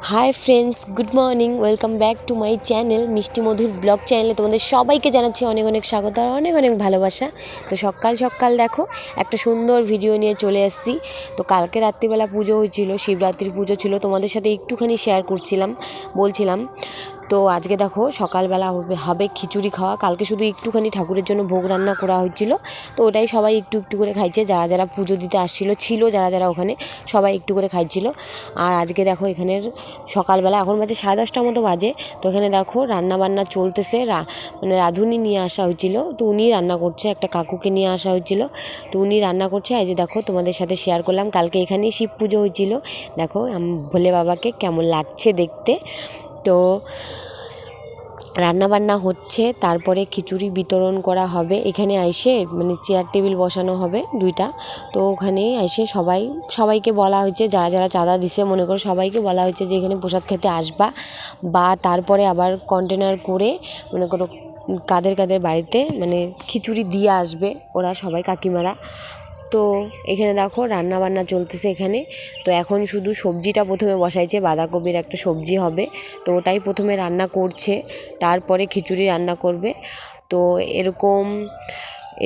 Hi friends, good morning. Welcome back to my channel মিষ্টি মধুর blog চ্যানেলে তোমাদের সবাইকে জানাচ্ছি অনেক অনেক স্বাগত আর অনেক অনেক ভালোবাসা। তো সকাল সকাল দেখো একটা সুন্দর ভিডিও নিয়ে চলে এসেছি। তো কালকে রাত্রিবেলা পুজো হয়েছিল, শিবরাত্রির পুজো ছিল, তোমাদের সাথে একটুখানি শেয়ার বলছিলাম। তো আজকে দেখো সকালবেলা হবে খিচুড়ি খাওয়া। কালকে শুধু একটুখানি ঠাকুরের জন্য ভোগ রান্না করা হয়েছিল, তো ওটাই সবাই একটু একটু করে খাইছে। যারা যারা পুজো দিতে ছিল যারা যারা ওখানে সবাই একটু করে খাইছিল। আর আজকে দেখো এখানের সকালবেলা এখন বাজে 10:30 মতো বাজে। তো এখানে দেখো রান্না বান্না চলতেছে। মানে রাঁধুনি নিয়ে আসা হয়েছিল, তো উনি রান্না করছে, একটা কাকুকে নিয়ে আসা হয়েছিল, তো উনি রান্না করছে। এই যে দেখো তোমাদের সাথে শেয়ার করলাম, কালকে এখানেই শিব পুজো হয়েছিল। দেখো ভোলে বাবাকে কেমন লাগছে দেখতে। তো রান্নাবান্না হচ্ছে, তারপরে খিচুড়ি বিতরণ করা হবে। এখানে আইসে মানে চেয়ার টেবিল বসানো হবে 2টা। তো ওখানে আইসে সবাইকে বলা হয়েছে, যারা যারা চাঁদা দিছে মনে করো সবাইকে বলা হয়েছে যে এখানে প্রসাদ খেতে আসবা, বা তারপরে আবার কন্টেনার করে মনে করো কাদের কাদের বাড়িতে মানে খিচুড়ি দিয়ে আসবে ওরা সবাই কাকিমারা। তো এখানে দেখো রান্না বান্না চলতেছে এখানে। তো এখন শুধু সবজিটা প্রথমে বসাইছে, বাঁধাকপির একটা সবজি হবে, তো ওটাই প্রথমে রান্না করছে, তারপরে খিচুড়ি রান্না করবে। তো এরকম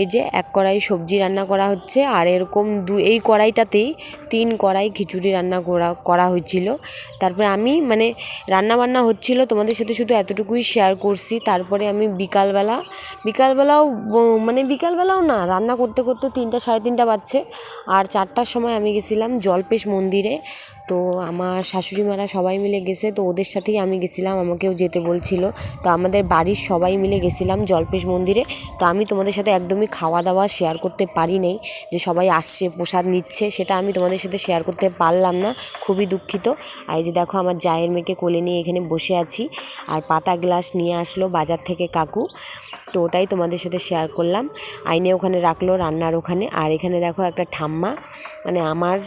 এই যে 1 কড়াই সবজি রান্না করা হচ্ছে, আর এরকম এই কড়াইটাতেই 3 কড়াই খিচুড়ি রান্না করা হয়েছিল। তারপরে আমি মানে রান্নাবান্না হচ্ছিল, তোমাদের সাথে শুধু এতটুকুই শেয়ার করছি। তারপরে আমি বিকালবেলাও না, রান্না করতে করতে 3টা 3:30 বাজছে। আর 4টার সময় আমি গেছিলাম জল্পেশ মন্দিরে। তো আমার শাশুড়ি মারা সবাই মিলে গেছে, তো ওদের সাথেই আমি গেছিলাম, আমাকেও যেতে বলছিল। তো আমাদের বাড়ির সবাই মিলে গেছিলাম জল্পেশ মন্দিরে। তো আমি তোমাদের সাথে একদমই খাওয়া দাওয়া শেয়ার করতে পারি নাই, যে সবাই আসছে প্রসাদ নিচ্ছে সেটা আমি তোমাদের সাথে শেয়ার করতে পারলাম না, খুবই দুঃখিত। আর এই যে দেখো আমার জায়ের মেয়েকে কোলে নিয়ে এখানে বসে আছি, আর পাতা গ্লাস নিয়ে আসলো বাজার থেকে কাকু, তো ওটাই তোমাদের সাথে শেয়ার করলাম। আইনে ওখানে রাখলো রান্নার ওখানে। আর এখানে দেখো একটা ঠাম্মা, মানে আমার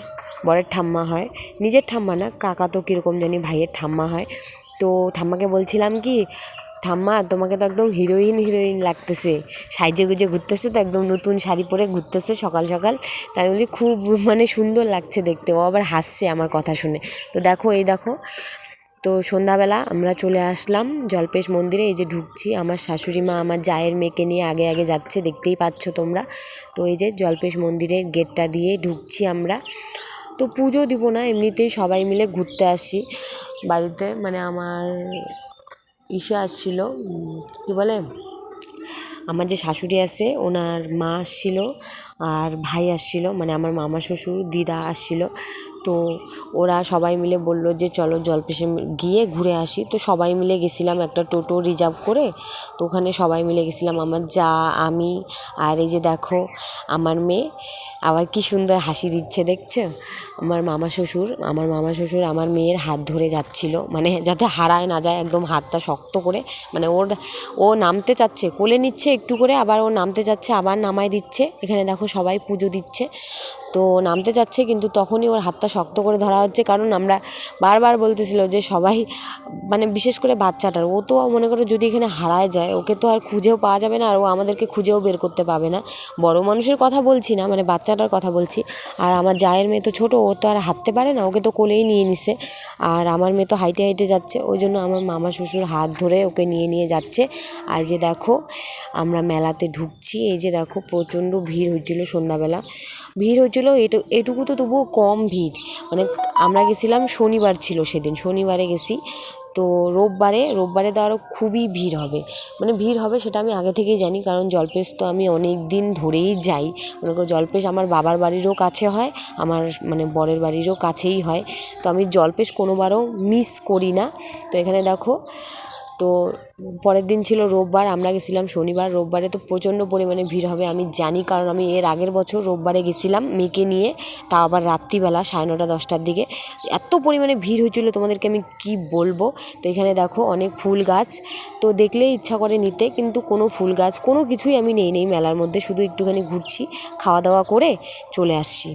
বরের ঠাম্মা হয়, নিজের ঠাম্মা না, কাকা তো কীরকম জানি ভাইয়ের ঠাম্মা হয়। তো ঠাম্মাকে বলছিলাম কি, ঠাম্মা তোমাকে তো একদম হিরোইন লাগতেছে, সাইজে গুজে ঘুরতেছে, তো একদম নতুন শাড়ি পরে ঘুরতেছে সকাল সকাল। তাই বলি খুব মানে সুন্দর লাগছে দেখতে। ও আবার হাসছে আমার কথা শুনে। তো দেখো এই দেখো, তো সন্ধ্যাবেলা আমরা চলে আসলাম জল্পেশ মন্দিরে। এই যে ঢুকছি, আমার শাশুড়ি মা আমার জায়ের মেয়েকে নিয়ে আগে আগে যাচ্ছে, দেখতেই পাচ্ছ তোমরা। তো এই যে জল্পেশ মন্দিরের গেটটা দিয়ে ঢুকছি আমরা। তো পুজো দিব না, এমনিতেই সবাই মিলে ঘুরতে আসি বাড়িতে। মানে আমার আসছিল, কী বলে, আমার যে শাশুড়ি আছে ওনার মা আসছিল, আর ভাই আসছিল, মানে আমার মামা শ্বশুর দিদা আসছিল। তো ওরা সবাই মিলে বললো যে চলো জল্পেশে গিয়ে ঘুরে আসি। তো সবাই মিলে গেছিলাম একটা টোটো রিজার্ভ করে। তো ওখানে সবাই মিলে গেছিলাম, আমার যা, আমি, আর এই যে দেখো আমার মেয়ে আবার কি সুন্দর হাসি দিচ্ছে দেখছো। আমার মামা শ্বশুর আমার মেয়ের হাত ধরে যাচ্ছিল, মানে যাতে হারায় না যায়, একদম হাতটা শক্ত করে। মানে ও নামতে চাচ্ছে, কোলে নিচ্ছে একটু করে, আবার ও নামতে চাচ্ছে, আবার নামায় দিচ্ছে। এখানে দেখো সবাই পুজো দিচ্ছে, তো নামতে চাচ্ছে, কিন্তু তখনই ওর হাতটা শক্ত করে ধরা হচ্ছে। কারণ আমরা বারবার বলতেছিল যে সবাই, মানে বিশেষ করে বাচ্চাটার, ও তো মনে করো যদি এখানে হারায় যায় ওকে তো আর খুঁজেও পাওয়া যাবে না, আর ও আমাদেরকে খুঁজেও বের করতে পাবে না। বড় মানুষের কথা বলছি না, মানে বাচ্চাটার কথা বলছি। আর আমার জায়ের মেয়ে তো ছোটো, ও তো আর হাঁটতে পারে না, ওকে তো কোলেই নিয়ে নিছে। আর আমার মেয়ে তো হাইটে হাইটে যাচ্ছে, ওই জন্য আমার মামা শ্বশুর হাত ধরে ওকে নিয়ে যাচ্ছে। আর যে দেখো আমরা মেলাতে ঢুকছি, এই যে দেখো প্রচণ্ড ভিড় হচ্ছিলো, সন্ধ্যাবেলা ভিড় হচ্ছিলো। এটুকু তো তবুও কম ভিড়। মানে আমরা গেছিলাম শনিবার ছিল সেদিন, শনিবারে গেছি। তো রোববারে তো আরও খুবই ভিড় হবে, মানে ভিড় হবে সেটা আমি আগে থেকেই জানি, কারণ জল্পেশ তো আমি অনেক দিন ধরেই যাই। মনে করো জল্পেশ আমার বাবার বাড়িরও কাছে হয়, আমার মানে বরের বাড়িরও কাছেই হয়। তো আমি জল্পেশ কোনোবারও মিস করি না। তো এখানে দেখো, তো পরের দিন ছিল রোববার, আমরা গেছিলাম শনিবার। রোববারে তো প্রচণ্ড পরিমাণে ভিড় হবে আমি জানি, কারণ আমি এর আগের বছর রোববারে গেছিলাম মেয়েকে নিয়ে, তাও আবার রাত্রিবেলা 9:30 10টার দিকে। এত পরিমাণে ভিড় হয়েছিল তোমাদেরকে আমি কি বলবো। তো এখানে দেখো অনেক ফুল গাছ, তো দেখলেই ইচ্ছা করে নিতে, কিন্তু কোনো ফুল গাছ কোনো কিছুই আমি নেই মেলার মধ্যে, শুধু একটুখানি ঘুরছি, খাওয়া দাওয়া করে চলে আসছি।